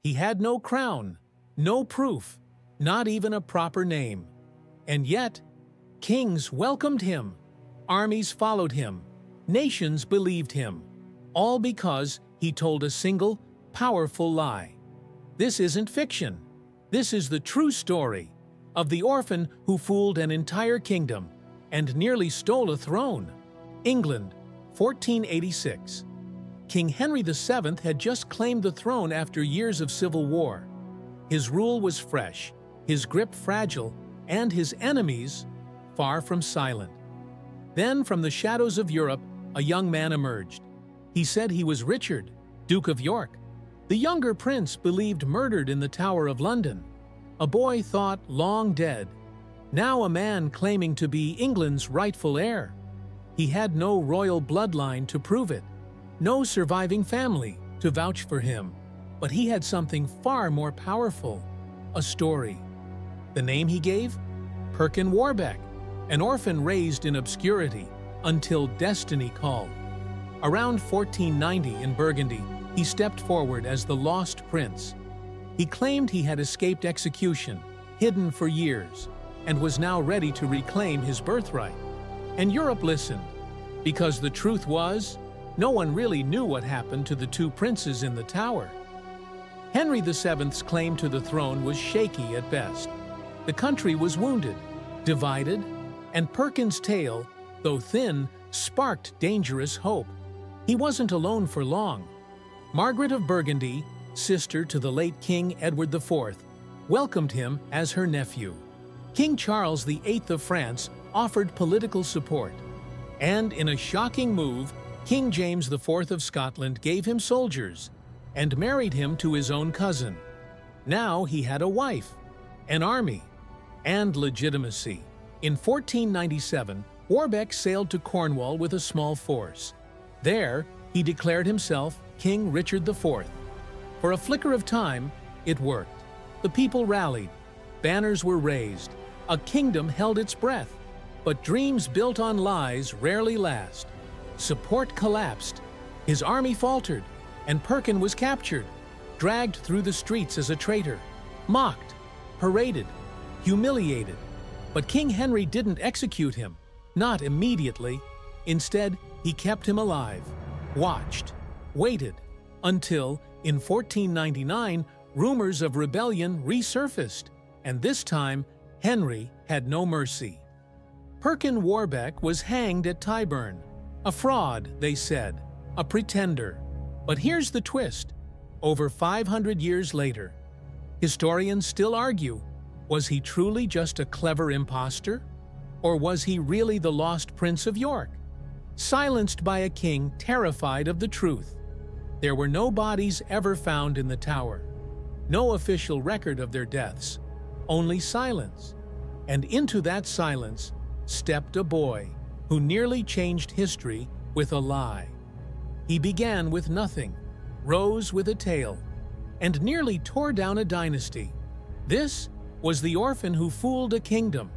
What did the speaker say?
He had no crown, no proof, not even a proper name. And yet, kings welcomed him, armies followed him, nations believed him, all because he told a single, powerful lie. This isn't fiction. This is the true story of the orphan who fooled an entire kingdom and nearly stole a throne. England, 1486. King Henry VII had just claimed the throne after years of civil war. His rule was fresh, his grip fragile, and his enemies far from silent. Then, from the shadows of Europe, a young man emerged. He said he was Richard, Duke of York, the younger prince believed murdered in the Tower of London, a boy thought long dead, now a man claiming to be England's rightful heir. He had no royal bloodline to prove it, no surviving family to vouch for him, but he had something far more powerful, a story. The name he gave? Perkin Warbeck, an orphan raised in obscurity until destiny called. Around 1490 in Burgundy, he stepped forward as the lost prince. He claimed he had escaped execution, hidden for years, and was now ready to reclaim his birthright. And Europe listened, because the truth was, no one really knew what happened to the two princes in the tower. Henry VII's claim to the throne was shaky at best. The country was wounded, divided, and Perkin's tale, though thin, sparked dangerous hope. He wasn't alone for long. Margaret of Burgundy, sister to the late King Edward IV, welcomed him as her nephew. King Charles VIII of France offered political support. And in a shocking move, King James IV of Scotland gave him soldiers and married him to his own cousin. Now he had a wife, an army, and legitimacy. In 1497, Warbeck sailed to Cornwall with a small force. There, he declared himself King Richard IV. For a flicker of time, it worked. The people rallied, banners were raised, a kingdom held its breath. But dreams built on lies rarely last. Support collapsed, his army faltered, and Perkin was captured, dragged through the streets as a traitor, mocked, paraded, humiliated. But King Henry didn't execute him, not immediately. Instead, he kept him alive, watched, waited, until, in 1499, rumors of rebellion resurfaced, and this time, Henry had no mercy. Perkin Warbeck was hanged at Tyburn. A fraud, they said, a pretender. But here's the twist. Over 500 years later, historians still argue, was he truly just a clever impostor? Or was he really the lost Prince of York, silenced by a king terrified of the truth? There were no bodies ever found in the tower, no official record of their deaths, only silence. And into that silence stepped a boy who nearly changed history with a lie. He began with nothing, rose with a tale, and nearly tore down a dynasty. This was the orphan who fooled a kingdom,